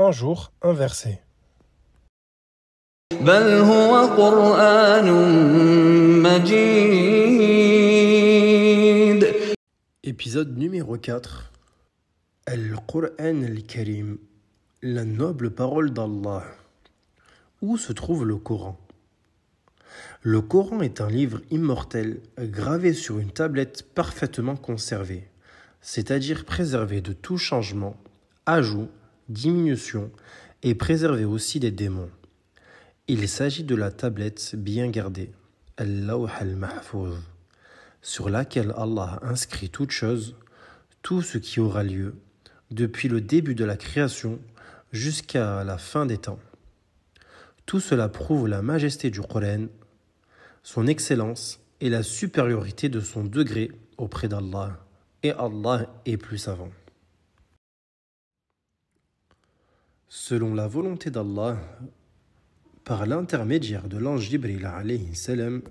un jour un verset. بل هو قرآن مجيد. Épisode numéro 4. Al-Qur'an al-Karim, la noble parole d'Allah. Où se trouve le Coran? Le Coran est un livre immortel gravé sur une tablette parfaitement conservée, c'est-à-dire préservé de tout changement, ajout, diminution et préservé aussi des démons. Il s'agit de la tablette bien gardée, Al-Lawh al-Mahfouz, sur laquelle Allah a inscrit toute chose, tout ce qui aura lieu, depuis le début de la création jusqu'à la fin des temps. Tout cela prouve la majesté du Coran, son excellence et la supériorité de son degré auprès d'Allah, et Allah est plus savant. Selon la volonté d'Allah, par l'intermédiaire de l'ange Jibril alayhi salam,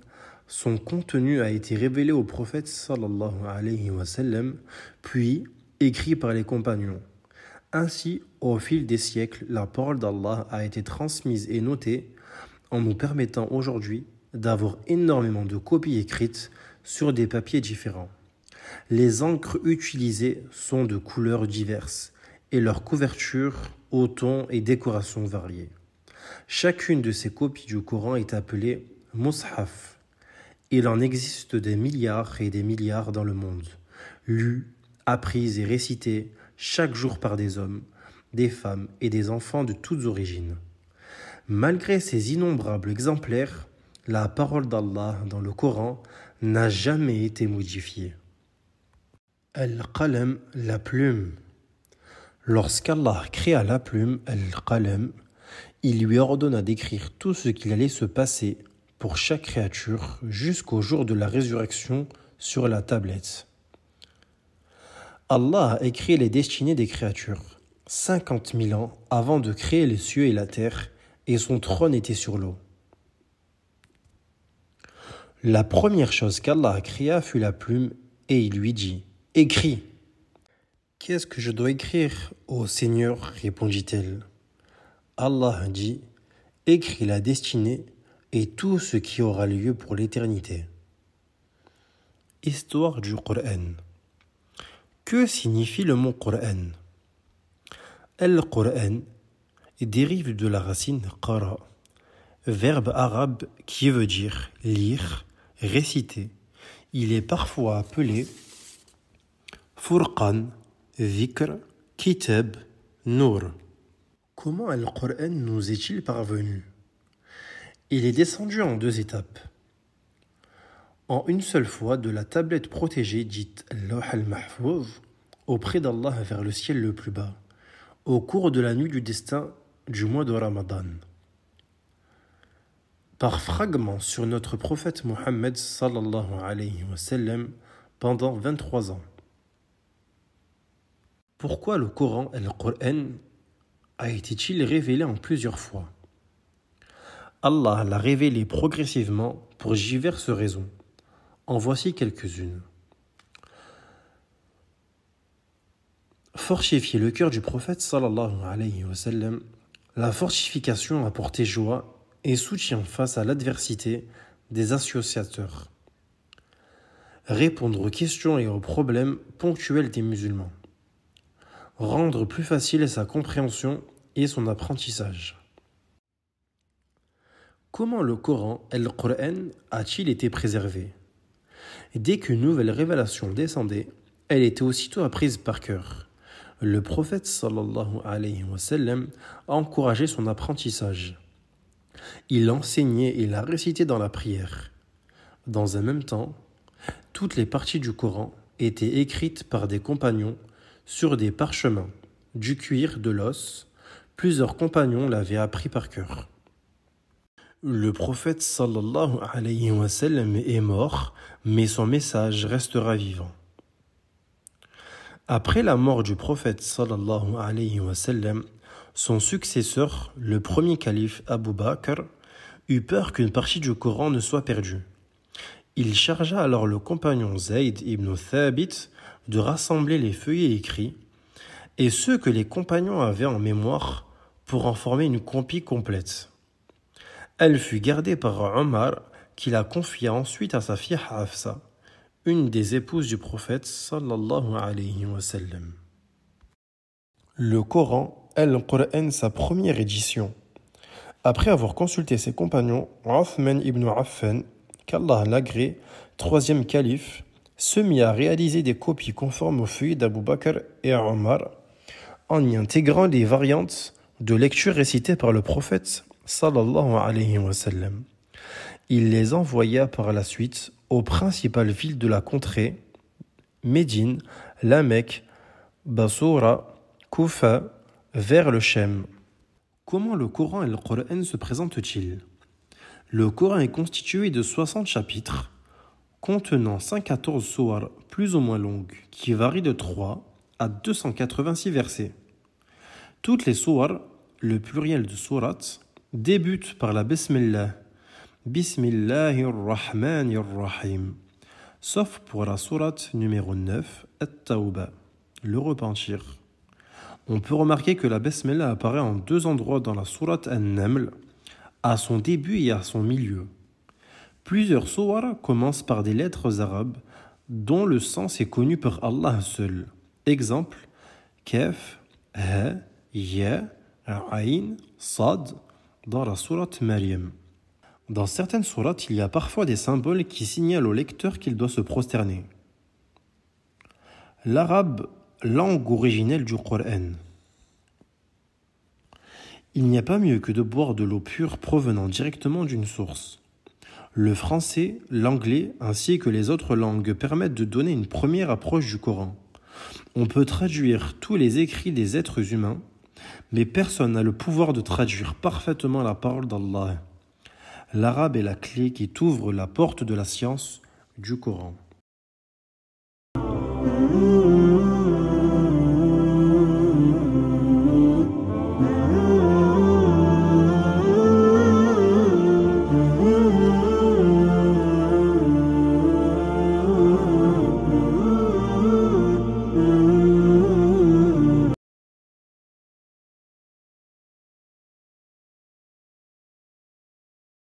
son contenu a été révélé au prophète sallallahu alayhi wa sallam, puis écrit par les compagnons. Ainsi, au fil des siècles, la parole d'Allah a été transmise et notée en nous permettant aujourd'hui d'avoir énormément de copies écrites sur des papiers différents. Les encres utilisées sont de couleurs diverses et leurs couvertures aux tons et décorations variés. Chacune de ces copies du Coran est appelée Mushaf. Il en existe des milliards et des milliards dans le monde, lues, apprises et récitées chaque jour par des hommes, des femmes et des enfants de toutes origines. Malgré ces innombrables exemplaires, la parole d'Allah dans le Coran n'a jamais été modifiée. Al-Qalam, la plume. Lorsqu'Allah créa la plume, Al-Qalam, il lui ordonna d'écrire tout ce qu'il allait se passer pour chaque créature jusqu'au jour de la résurrection sur la tablette. Allah a écrit les destinées des créatures 50 000 ans avant de créer les cieux et la terre, et son trône était sur l'eau. La première chose qu'Allah créa fut la plume, et il lui dit « Écris !»« Qu'est-ce que je dois écrire, ô Seigneur ?» répondit-elle. Allah dit « Écris la destinée et tout ce qui aura lieu pour l'éternité. » Histoire du Coran. Que signifie le mot Coran? Al-Qur'an dérive de la racine qara, verbe arabe qui veut dire lire, réciter. Il est parfois appelé Furqan, Dhikr, Kitab, Nour. Comment Al-Qur'an nous est-il parvenu? Il est descendu en 2 étapes. En une seule fois de la tablette protégée dite Lawh al-Mahfouz auprès d'Allah vers le ciel le plus bas, au cours de la nuit du destin du mois de Ramadan. Par fragments sur notre prophète Mohammed sallallahu alayhi wa sallam pendant 23 ans. Pourquoi le Coran, Al-Qur'an, a été-il révélé en plusieurs fois? Allah l'a révélé progressivement pour diverses raisons. En voici quelques-unes. Fortifier le cœur du prophète sallallahu alayhi wa sallam, la fortification a porté joie et soutien face à l'adversité des associateurs. Répondre aux questions et aux problèmes ponctuels des musulmans. Rendre plus facile sa compréhension et son apprentissage. Comment le Coran, Al-Qur'an, a-t-il été préservé? Dès qu'une nouvelle révélation descendait, elle était aussitôt apprise par cœur. Le prophète sallallahu alayhi wa sallam a encouragé son apprentissage. Il l'enseignait et la récitait dans la prière. Dans un même temps, toutes les parties du Coran étaient écrites par des compagnons sur des parchemins, du cuir, de l'os. Plusieurs compagnons l'avaient appris par cœur. Le prophète sallallahu alayhi wa sallam est mort, mais son message restera vivant. Après la mort du prophète sallallahu alayhi wa sallam, son successeur, le premier calife Abu Bakr, eut peur qu'une partie du Coran ne soit perdue. Il chargea alors le compagnon Zayd ibn Thabit de rassembler les feuillets écrits, et ceux que les compagnons avaient en mémoire pour en former une copie complète. Elle fut gardée par Omar, qui la confia ensuite à sa fille Hafsa, une des épouses du prophète sallallahu alayhi wa sallam. Le Coran, Al-Qur'an, sa première édition. Après avoir consulté ses compagnons, Uthman ibn Affan, qu'Allah l'agrée, troisième calife, se mit à réaliser des copies conformes aux feuilles d'Abu Bakr et Omar, en y intégrant les variantes de lecture récitées par le prophète sallallahu alayhi wa sallam. Il les envoya par la suite aux principales villes de la contrée, Médine, la Mecque, Bassoura, Koufa, vers le Chem. Comment le Coran et le Coran se présentent-ils? Le Coran est constitué de 60 chapitres, contenant 114 sourates plus ou moins longues, qui varient de 3 à 286 versets. Toutes les sourates, le pluriel de sourates, débutent par la Bismillah, Bismillahir-Rahmanir-Rahim, sauf pour la sourate numéro 9, At-Tawbah, le repentir. On peut remarquer que la Bismillah apparaît en 2 endroits dans la sourate An-Naml, à son début et à son milieu. Plusieurs sourates commencent par des lettres arabes dont le sens est connu par Allah seul. Exemple, Kaf, Ha, Ya, Aïn, Sad, dans la sourate Maryam. Dans certaines sourates, il y a parfois des symboles qui signalent au lecteur qu'il doit se prosterner. L'arabe, langue originelle du Coran. Il n'y a pas mieux que de boire de l'eau pure provenant directement d'une source. Le français, l'anglais ainsi que les autres langues permettent de donner une première approche du Coran. On peut traduire tous les écrits des êtres humains, mais personne n'a le pouvoir de traduire parfaitement la parole d'Allah. L'arabe est la clé qui t'ouvre la porte de la science du Coran.